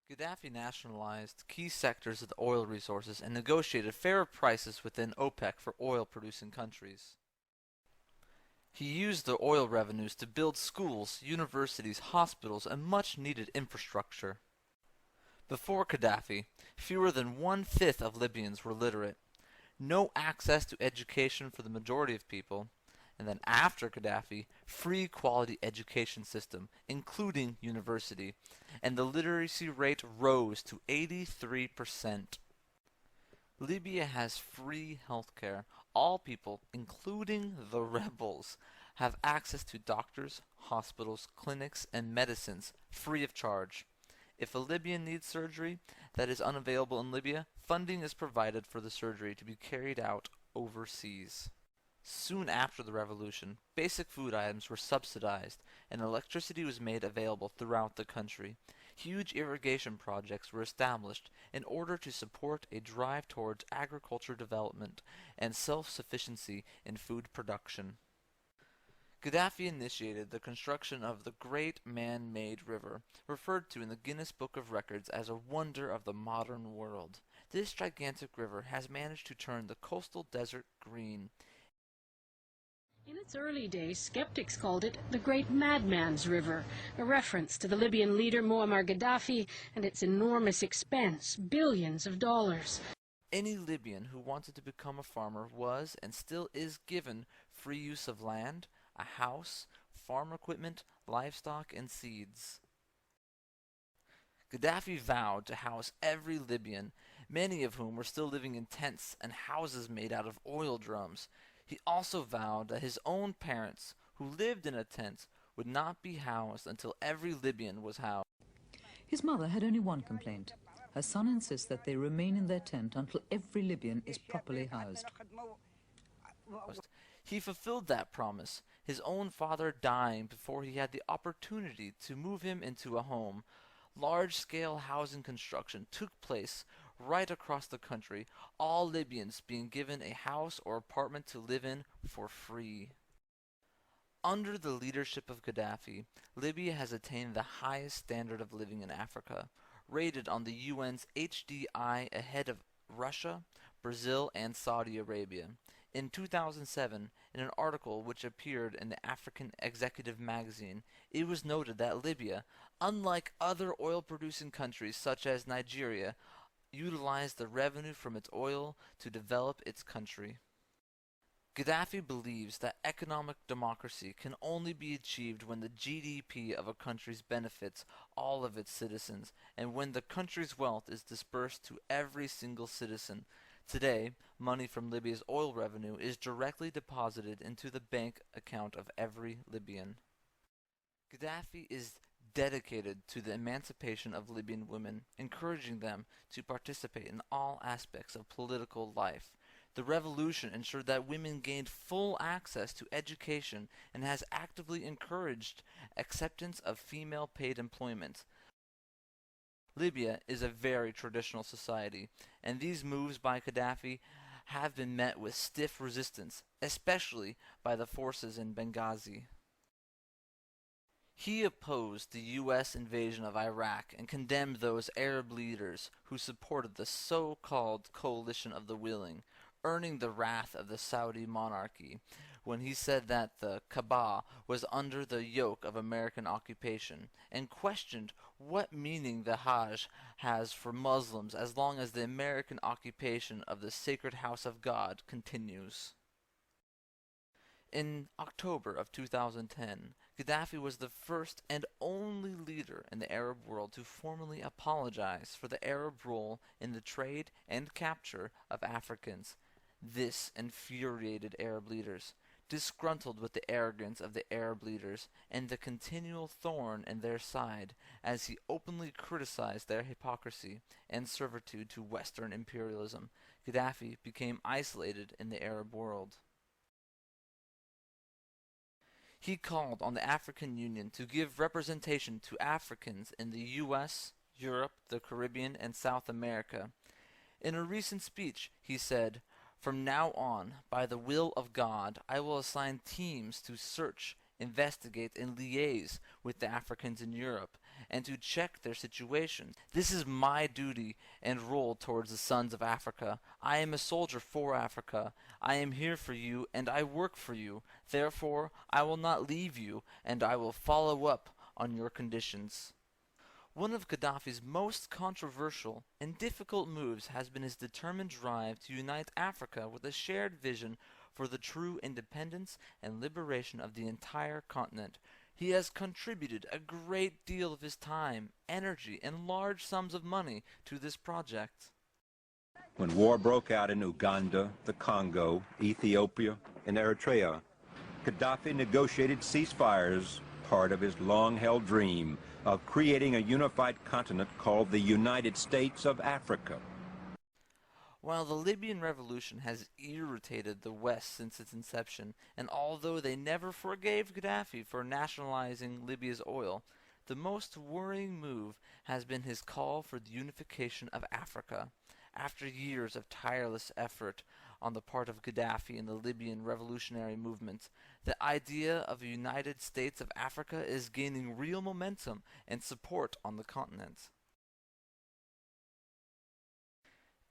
Gaddafi nationalized key sectors of the oil resources and negotiated fairer prices within OPEC for oil-producing countries. He used the oil revenues to build schools, universities, hospitals, and much-needed infrastructure. Before Gaddafi, fewer than one-fifth of Libyans were literate, no access to education for the majority of people, and then after Gaddafi, free quality education system, including university, and the literacy rate rose to 83%. Libya has free healthcare. All people, including the rebels, have access to doctors, hospitals, clinics, and medicines free of charge. If a Libyan needs surgery that is unavailable in Libya, funding is provided for the surgery to be carried out overseas. Soon after the revolution, basic food items were subsidized and electricity was made available throughout the country. Huge irrigation projects were established in order to support a drive towards agriculture development and self-sufficiency in food production. Gaddafi initiated the construction of the Great Man-Made River, referred to in the Guinness Book of Records as a wonder of the modern world. This gigantic river has managed to turn the coastal desert green. In its early days, skeptics called it the Great Madman's River, a reference to the Libyan leader Muammar Gaddafi and its enormous expense, billions of dollars. Any Libyan who wanted to become a farmer was and still is given free use of land, a house, farm equipment, livestock, and seeds. Gaddafi vowed to house every Libyan, many of whom were still living in tents and houses made out of oil drums. He also vowed that his own parents, who lived in a tent, would not be housed until every Libyan was housed. His mother had only one complaint. Her son insists that they remain in their tent until every Libyan is properly housed. He fulfilled that promise, his own father dying before he had the opportunity to move him into a home. Large-scale housing construction took place right across the country, all Libyans being given a house or apartment to live in for free. Under the leadership of Gaddafi, Libya has attained the highest standard of living in Africa, rated on the UN's HDI ahead of Russia, Brazil, and Saudi Arabia. In 2007, in an article which appeared in the African Executive magazine, it was noted that Libya, unlike other oil-producing countries such as Nigeria, utilized the revenue from its oil to develop its country. Gaddafi believes that economic democracy can only be achieved when the GDP of a country benefits all of its citizens, and when the country's wealth is dispersed to every single citizen. Today, money from Libya's oil revenue is directly deposited into the bank account of every Libyan. Gaddafi is dedicated to the emancipation of Libyan women, encouraging them to participate in all aspects of political life. The revolution ensured that women gained full access to education and has actively encouraged acceptance of female paid employment. Libya is a very traditional society, and these moves by Gaddafi have been met with stiff resistance, especially by the forces in Benghazi. He opposed the U.S. invasion of Iraq and condemned those Arab leaders who supported the so-called coalition of the willing, earning the wrath of the Saudi monarchy when he said that the Kaaba was under the yoke of American occupation, and questioned what meaning the Hajj has for Muslims as long as the American occupation of the sacred house of God continues. In October of 2010, Gaddafi was the first and only leader in the Arab world to formally apologize for the Arab role in the trade and capture of Africans. This infuriated Arab leaders, disgruntled with the arrogance of the Arab leaders and the continual thorn in their side, as he openly criticized their hypocrisy and servitude to Western imperialism. Gaddafi became isolated in the Arab world. He called on the African Union to give representation to Africans in the U.S., Europe, the Caribbean, and South America. In a recent speech, he said, "From now on, by the will of God, I will assign teams to search investigate and liaise with the Africans in Europe, and to check their situation. This is my duty and role towards the sons of Africa. I am a soldier for Africa. I am here for you, and I work for you. Therefore, I will not leave you, and I will follow up on your conditions. One of Gaddafi's most controversial and difficult moves has been his determined drive to unite Africa with a shared vision for the true independence and liberation of the entire continent. He has contributed a great deal of his time, energy, and large sums of money to this project. When war broke out in Uganda, the Congo, Ethiopia, and Eritrea, Gaddafi negotiated ceasefires, part of his long-held dream of creating a unified continent called the United States of Africa. While the Libyan revolution has irritated the West since its inception, and although they never forgave Gaddafi for nationalizing Libya's oil, the most worrying move has been his call for the unification of Africa. After years of tireless effort on the part of Gaddafi and the Libyan revolutionary movement, the idea of a United States of Africa is gaining real momentum and support on the continent.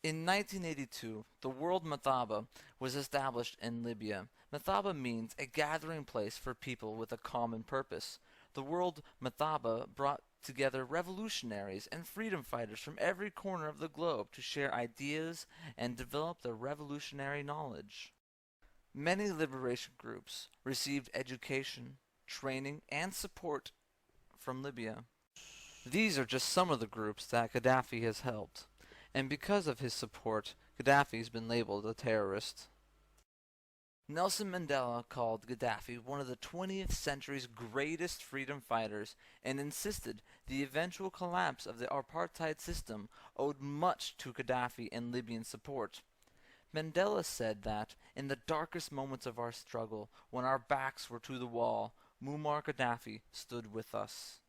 In 1982, the World Mathaba was established in Libya. Mathaba means a gathering place for people with a common purpose. The World Mathaba brought together revolutionaries and freedom fighters from every corner of the globe to share ideas and develop their revolutionary knowledge. Many liberation groups received education, training, and support from Libya. These are just some of the groups that Gaddafi has helped, and because of his support, Gaddafi has been labeled a terrorist. Nelson Mandela called Gaddafi one of the 20th century's greatest freedom fighters and insisted the eventual collapse of the apartheid system owed much to Gaddafi and Libyan support. Mandela said that, in the darkest moments of our struggle, when our backs were to the wall, Muammar Gaddafi stood with us.